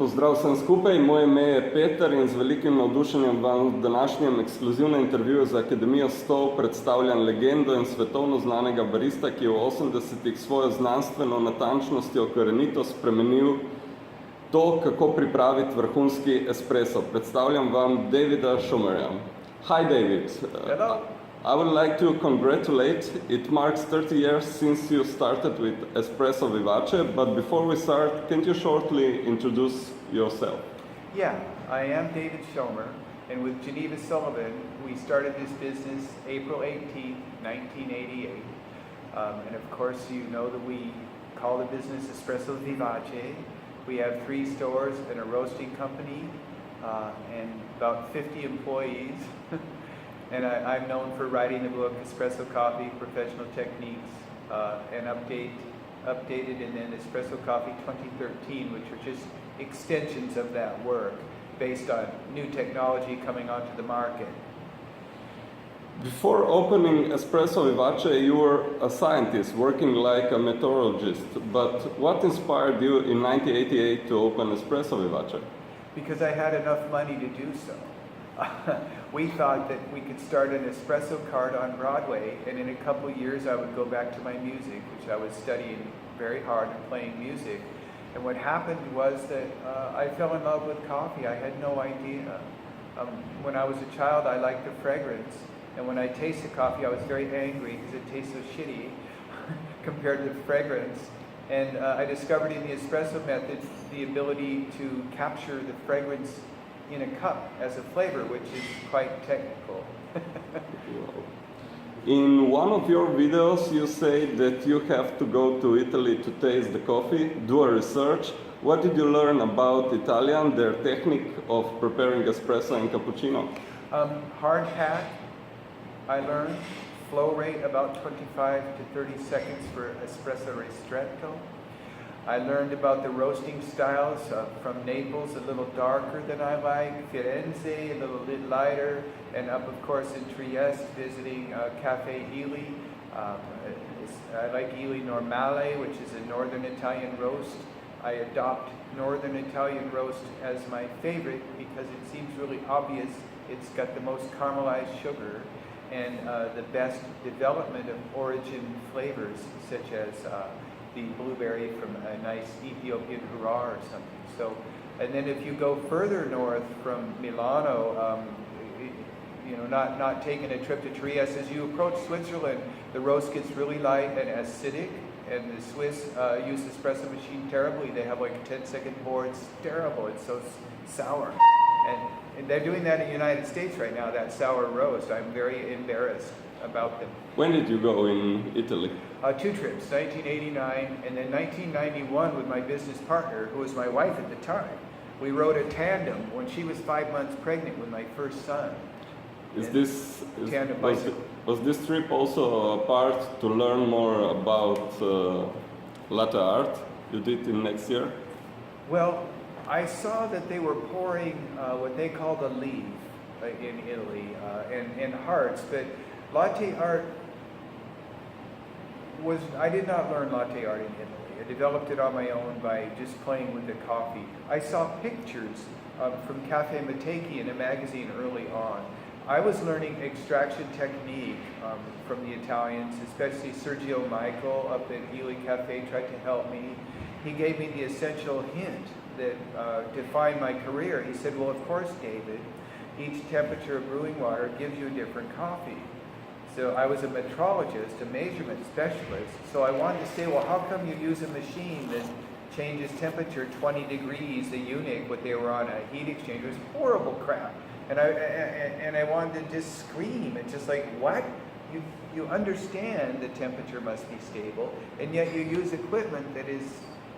Pozdrav vsem skupaj, moje ime je Peter in z velikim navdušenjem vam v današnjem ekskluzivnem intervjuju za Akademijo 100 predstavljam legendo in svetovno znanega barista, ki je v 80-ih svojo znanstveno natančnostjo korenito spremenil to, kako pripraviti vrhunski espresso. Predstavljam vam Davida Schomerja. Hi David. Hello. I would like to congratulate. It marks 30 years since you started with Espresso Vivace, but before we start, can you shortly introduce yourself? Yeah, I am David Schomer, and with Geneva Sullivan, we started this business April 18th, 1988. And of course, you know that we call the business Espresso Vivace. We have 3 stores and a roasting company, and about 50 employees. And I'm known for writing the book Espresso Coffee, Professional Techniques, and updated, and then Espresso Coffee 2013, which are just extensions of that work based on new technology coming onto the market. Before opening Espresso Vivace, you were a scientist working like a meteorologist. But what inspired you in 1988 to open Espresso Vivace? Because I had enough money to do so. We thought that we could start an espresso cart on Broadway, and in a couple of years I would go back to my music, which I was studying very hard and playing music. And what happened was that I fell in love with coffee. I had no idea. When I was a child, I liked the fragrance, and when I tasted coffee, I was very angry because it tastes so shitty compared to the fragrance. And I discovered in the espresso method the ability to capture the fragrance in a cup as a flavor, which is quite technical. In one of your videos, you say that you have to go to Italy to taste the coffee, do a research. What did you learn about Italian, their technique of preparing espresso and cappuccino? Hard pack, I learned. Flow rate about 25 to 30 seconds for espresso ristretto. I learned about the roasting styles from Naples, a little darker than I like, Firenze, a little bit lighter, and up, of course, in Trieste, visiting Cafe Ely. I like Ely Normale, which is a northern Italian roast. I adopt northern Italian roast as my favorite because it seems really obvious. It's got the most caramelized sugar and the best development of origin flavors, such as the blueberry from a nice Ethiopian hurrah or something. So, and then if you go further north from Milano, you know, not taking a trip to Trieste, as you approach Switzerland, the roast gets really light and acidic, and the Swiss use the espresso machine terribly. They have like a 10-second pour. It's terrible. It's so sour. And they're doing that in the United States right now, that sour roast. I'm very embarrassed about them. When did you go in Italy? 2 trips, 1989 and then 1991 with my business partner, who was my wife at the time. We rode a tandem when she was 5 months pregnant with my first son. Was this trip also a part to learn more about latte art you did in next year? Well, I saw that they were pouring what they call the leaf in Italy and hearts, but latte art I did not learn latte art in Italy. I developed it on my own by just playing with the coffee. I saw pictures from Cafe Matecchi in a magazine early on. I was learning extraction technique from the Italians, especially Sergio Michael up at Ely Cafe tried to help me. He gave me the essential hint that defined my career. He said, well, of course, David, each temperature of brewing water gives you a different coffee. So I was a metrologist, a measurement specialist. So I wanted to say, well, how come you use a machine that changes temperature 20 degrees a unit, but they were on a heat exchanger? It was horrible crap. And I wanted to just scream. It's just like, what? You understand the temperature must be stable, and yet you use equipment that is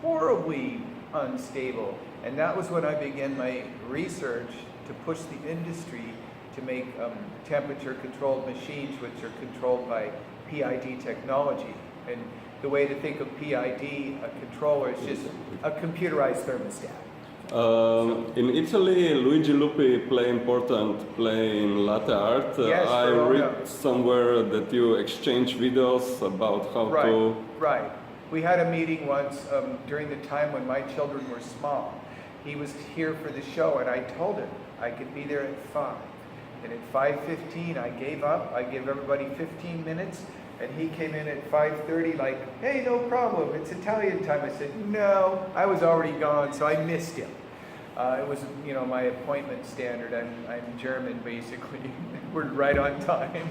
horribly unstable. And that was when I began my research to push the industry to make temperature-controlled machines, which are controlled by PID technology. And the way to think of PID, a controller, is just a computerized thermostat. In Italy, Luigi Lupi play in latte art. Yes, I read somewhere that you exchange videos about how to... Right. We had a meeting once during the time when my children were small. he was here for the show, and I told him I could be there at 5. And at 5:15, I gave up. I gave everybody 15 minutes, and he came in at 5:30 like, hey, no problem, it's Italian time. I said, no, I was already gone, so I missed him. It was, my appointment standard. I'm German, basically. We're right on time.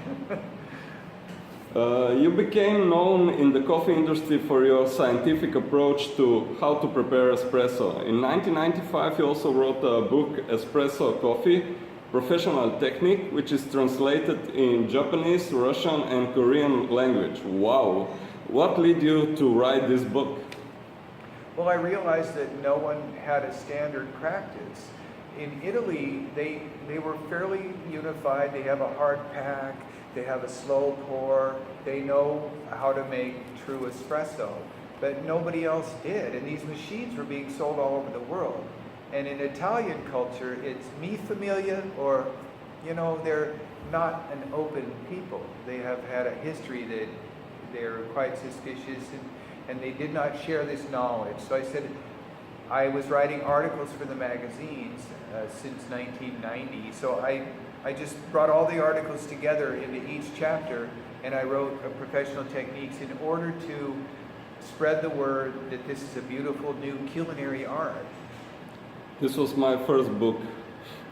You became known in the coffee industry for your scientific approach to how to prepare espresso. In 1995, you also wrote a book, Espresso Coffee, Professional Technique, which is translated in Japanese, Russian, and Korean language. Wow! What led you to write this book? Well, I realized that no one had a standard practice. In Italy, they were fairly unified. They have a hard pack, they have a slow pour, they know how to make true espresso, but nobody else did. And these machines were being sold all over the world. And in Italian culture, it's mi familia, or, they're not an open people. They have had a history that they're quite suspicious, and they did not share this knowledge. So I said, I was writing articles for the magazines since 1990, so I just brought all the articles together into each chapter, and I wrote professional techniques in order to spread the word that this is a beautiful new culinary art. This was my first book.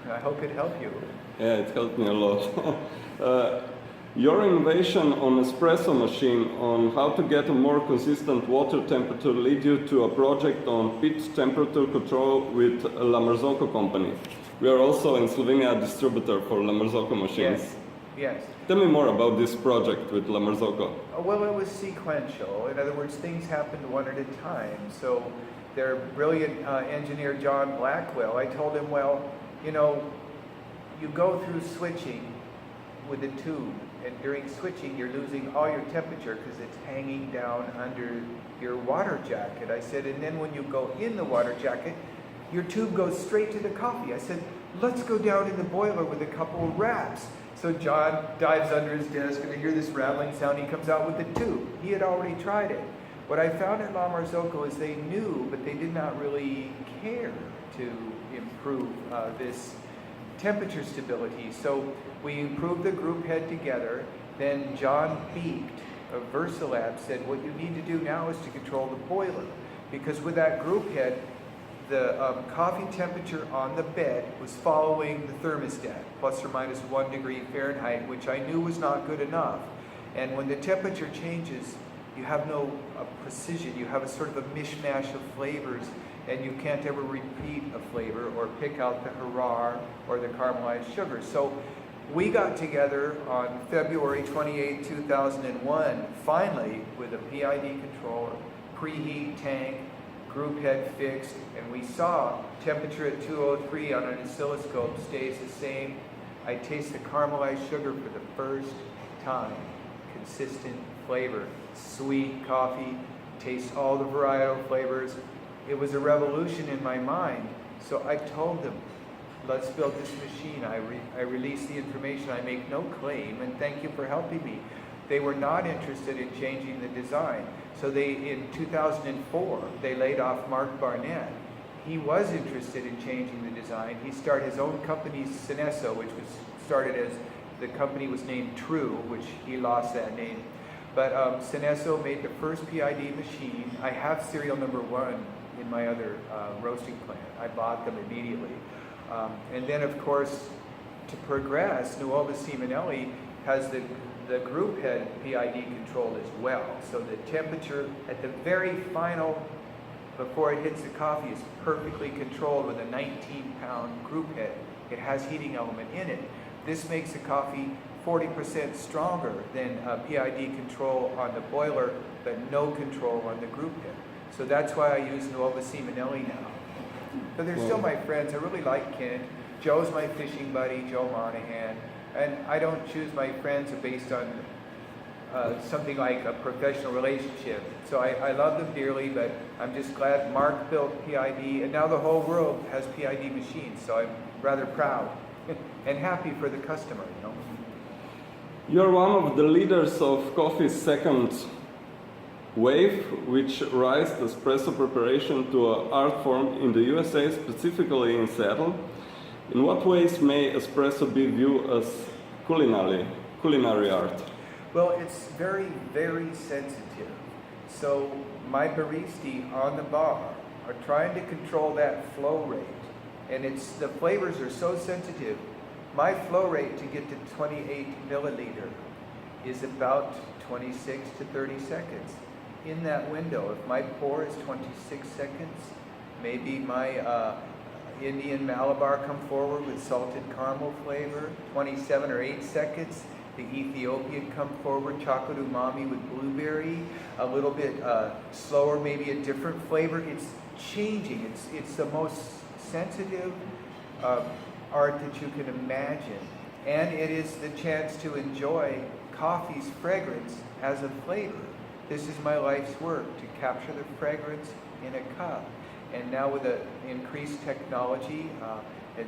I hope it helped you. Yeah, it helped me a lot. Your innovation on espresso machine on how to get a more consistent water temperature led you to a project on pitch temperature control with La Marzocco company. We are also in Slovenia a distributor for La Marzocco machines. Yes. Tell me more about this project with La Marzocco. Well, it was sequential. In other words, things happened one at a time. So their brilliant engineer, John Blackwell, I told him, well, you go through switching with a tube, and during switching you're losing all your temperature because it's hanging down under your water jacket. I said, and then when you go in the water jacket, your tube goes straight to the coffee. I said, let's go down in the boiler with a couple of wraps. So John dives under his desk, and I hear this rattling sound. He comes out with the tube. He had already tried it. What I found at La Marzocco is they knew, but they did not really care to improve this temperature stability. So we improved the group head together. Then John Beeked of VersaLab said, what you need to do now is to control the boiler, because with that group head, the coffee temperature on the bed was following the thermostat, plus or minus 1 degree Fahrenheit, which I knew was not good enough. And when the temperature changes, you have no precision. You have a sort of a mishmash of flavors, and you can't ever repeat a flavor or pick out the Harar or the caramelized sugar. So we got together on February 28, 2001, finally, with a PID controller, preheat tank, group head fixed, and we saw temperature at 203 on an oscilloscope stays the same. I taste the caramelized sugar for the first time. Consistent flavor, sweet coffee, taste all the varietal flavors. It was a revolution in my mind. So I told them, let's build this machine. I release the information, I make no claim, and thank you for helping me. They were not interested in changing the design. So in 2004, they laid off Mark Barnett. He was interested in changing the design. He started his own company, Espresso, which was started as, the company was named True, which he lost that name. But Espresso made the first PID machine. I have serial number 1 in my other roasting plant. I bought them immediately. And then, of course, to progress, Nuova Simonelli has the group head PID controlled as well. So the temperature at the very final, before it hits the coffee, is perfectly controlled with a 19-pound group head. It has heating element in it. This makes the coffee 40% stronger than PID control on the boiler, but no control on the group head. So that's why I use Nuova Simonelli now. But they're still my friends. I really like Kent. Joe's my fishing buddy, Joe Monahan. And I don't choose my friends based on something like a professional relationship. So I love them dearly, but I'm just glad Mark built PID, and now the whole world has PID machines. So I'm rather proud and happy for the customer, You're one of the leaders of coffee's second wave which raised espresso preparation to an art form in the USA, specifically in Seattle. In what ways may espresso be viewed as culinary art? Well, it's very, very sensitive. So my baristi on the bar are trying to control that flow rate. And the flavors are so sensitive. My flow rate to get to 28 milliliter is about 26 to 30 seconds. In that window, if my pour is 26 seconds, maybe my Indian Malabar come forward with salted caramel flavor, 27 or 8 seconds. The Ethiopian come forward, chocolate umami with blueberry, a little bit slower, maybe a different flavor. It's changing. It's the most sensitive art that you can imagine. And it is the chance to enjoy coffee's fragrance as a flavor. This is my life's work, to capture the fragrance in a cup. And now with the increased technology and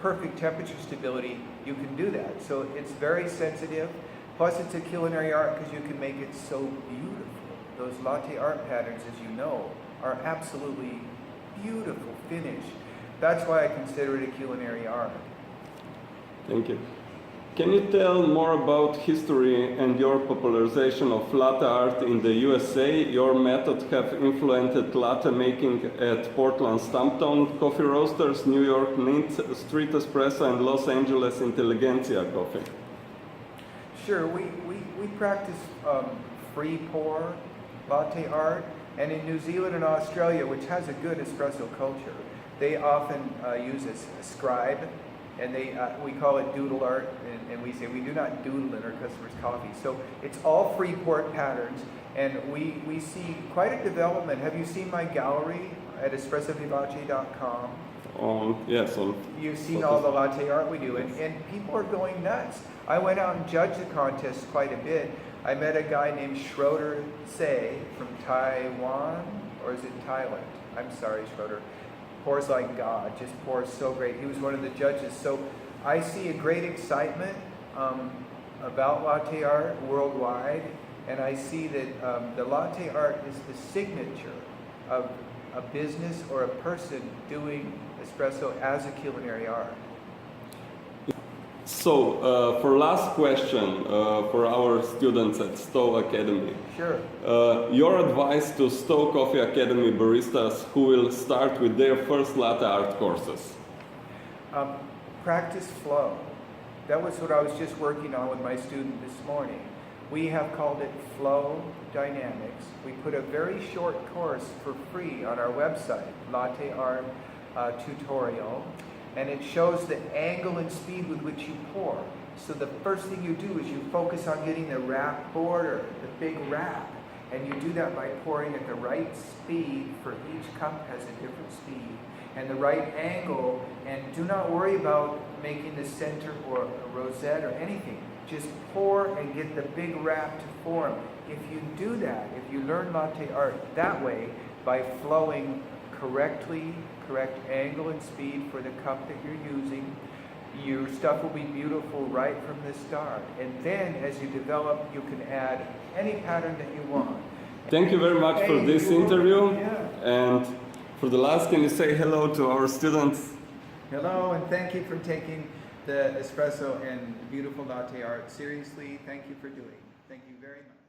perfect temperature stability, you can do that. So it's very sensitive. Plus it's a culinary art because you can make it so beautiful. Those latte art patterns, as you know, are absolutely beautiful finish. That's why I consider it a culinary art. Thank you. Can you tell more about history and your popularization of latte art in the USA? Your methods have influenced latte making at Portland Stumptown Coffee Roasters, New York Mint Street Espresso, and Los Angeles Intelligentsia Coffee. Sure, we practice free pour latte art, and in New Zealand and Australia, which has a good espresso culture, they often use a scribe, and we call it doodle art, and we say we do not doodle in our customers' coffee. So it's all free pour patterns, and we see quite a development. Have you seen my gallery at espressovivace.com? Yes. You've seen all the latte art we do, and people are going nuts. I went out and judged the contest quite a bit. I met a guy named Schroeder Say from Taiwan, or is it Thailand? I'm sorry, Schroeder. Pours like God, just pours so great. He was one of the judges. So I see a great excitement about latte art worldwide, and I see that the latte art is the signature of a business or a person doing espresso as a culinary art. So, for last question for our students at Stowe Academy. Sure. Your advice to Stowe Coffee Academy baristas who will start with their first latte art courses? Practice flow. That was what I was just working on with my student this morning. We have called it Flow Dynamics. We put a very short course for free on our website, Latte Art Tutorial. And it shows the angle and speed with which you pour. So the first thing you do is you focus on getting the wrap border, the big wrap. And you do that by pouring at the right speed, for each cup has a different speed, and the right angle. And do not worry about making the center or a rosette or anything. Just pour and get the big wrap to form. If you do that, if you learn latte art that way, by flowing correctly, correct angle and speed for the cup that you're using, your stuff will be beautiful right from the start. And then as you develop, you can add any pattern that you want. Thank you very much for this interview. Yeah. And for the last, can you say hello to our students? Hello, and thank you for taking the espresso and beautiful latte art seriously. Thank you for doing. Thank you very much.